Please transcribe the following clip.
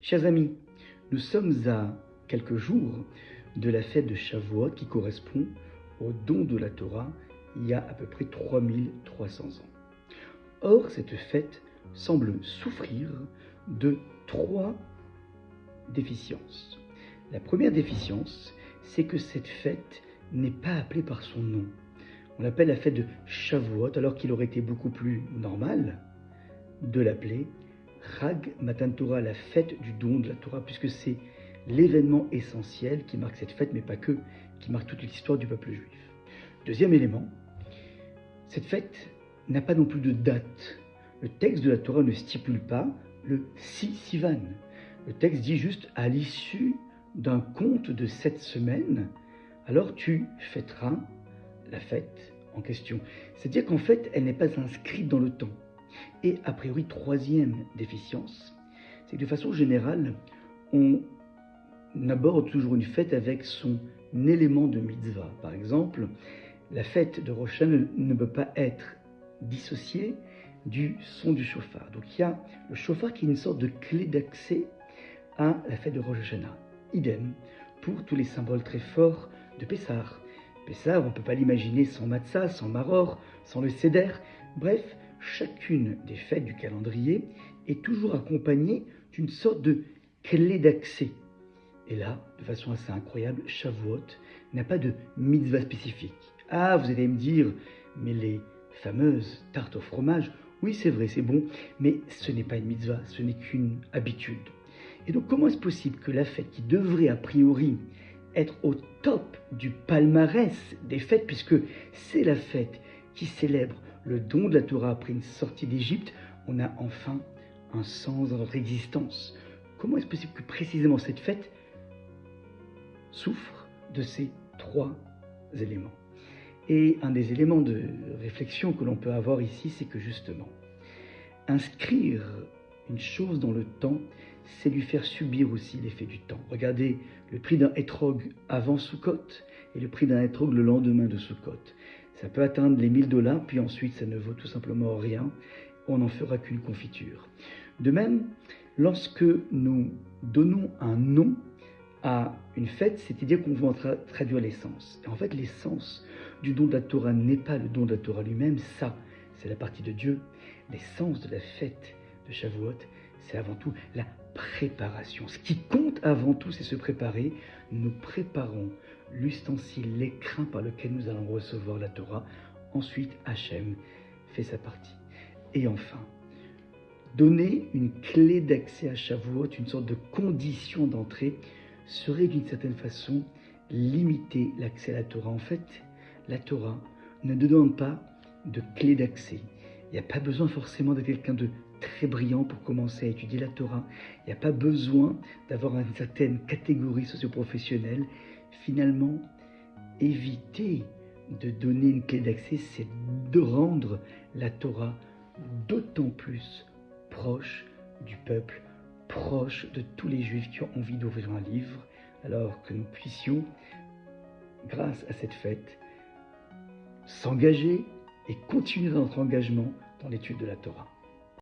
Chers amis, nous sommes à quelques jours de la fête de Shavuot qui correspond au don de la Torah il y a à peu près 3300 ans. Or, cette fête semble souffrir de trois déficiences. La première déficience, c'est que cette fête n'est pas appelée par son nom. On l'appelle la fête de Shavuot alors qu'il aurait été beaucoup plus normal de l'appeler Chag Matan Torah, la fête du don de la Torah, puisque c'est l'événement essentiel qui marque cette fête, mais pas que, qui marque toute l'histoire du peuple juif. Deuxième élément, cette fête n'a pas non plus de date. Le texte de la Torah ne stipule pas le Sivan. Le texte dit juste à l'issue d'un compte de 7 semaines, alors tu fêteras la fête en question. C'est-à-dire qu'en fait, elle n'est pas inscrite dans le temps. Et a priori, troisième déficience, c'est que de façon générale, on aborde toujours une fête avec son élément de mitzvah. Par exemple, la fête de Rosh Hashanah ne peut pas être dissociée du son du shofar. Donc il y a le shofar qui est une sorte de clé d'accès à la fête de Rosh Hashanah. Idem pour tous les symboles très forts de Pessah. Pessah, on ne peut pas l'imaginer sans matzah, sans maror, sans le seder. Bref, chacune des fêtes du calendrier est toujours accompagnée d'une sorte de clé d'accès. Et là, de façon assez incroyable, Shavuot n'a pas de mitzvah spécifique. Ah, vous allez me dire, mais les fameuses tartes au fromage, oui c'est vrai, c'est bon, mais ce n'est pas une mitzvah, ce n'est qu'une habitude. Et donc comment est-ce possible que la fête qui devrait a priori être au top du palmarès des fêtes, puisque c'est la fête qui célèbre le don de la Torah après une sortie d'Égypte, on a enfin un sens dans notre existence. Comment est-ce possible que précisément cette fête souffre de ces trois éléments? Et un des éléments de réflexion que l'on peut avoir ici, c'est que justement, inscrire une chose dans le temps, c'est lui faire subir aussi l'effet du temps. Regardez le prix d'un hétrog avant Sukkot et le prix d'un hétrog le lendemain de Sukkot. Ça peut atteindre les $1000, puis ensuite ça ne vaut tout simplement rien. On n'en fera qu'une confiture. De même, lorsque nous donnons un nom à une fête, c'est-à-dire qu'on va traduire l'essence. Et en fait, l'essence du don de la Torah n'est pas le don de la Torah lui-même, ça, c'est la partie de Dieu. L'essence de la fête de Shavuot, c'est avant tout la préparation. Ce qui compte avant tout, c'est se préparer. Nous préparons l'ustensile, l'écrin par lequel nous allons recevoir la Torah. Ensuite, Hachem fait sa partie. Et enfin, donner une clé d'accès à Shavuot, une sorte de condition d'entrée, serait d'une certaine façon limiter l'accès à la Torah. En fait, la Torah ne demande pas de clé d'accès. Il n'y a pas besoin forcément de quelqu'un de très brillant pour commencer à étudier la Torah. Il n'y a pas besoin d'avoir une certaine catégorie socio-professionnelle. Finalement, éviter de donner une clé d'accès, c'est de rendre la Torah d'autant plus proche du peuple, proche de tous les Juifs qui ont envie d'ouvrir un livre, alors que nous puissions, grâce à cette fête, s'engager et continuer notre engagement dans l'étude de la Torah.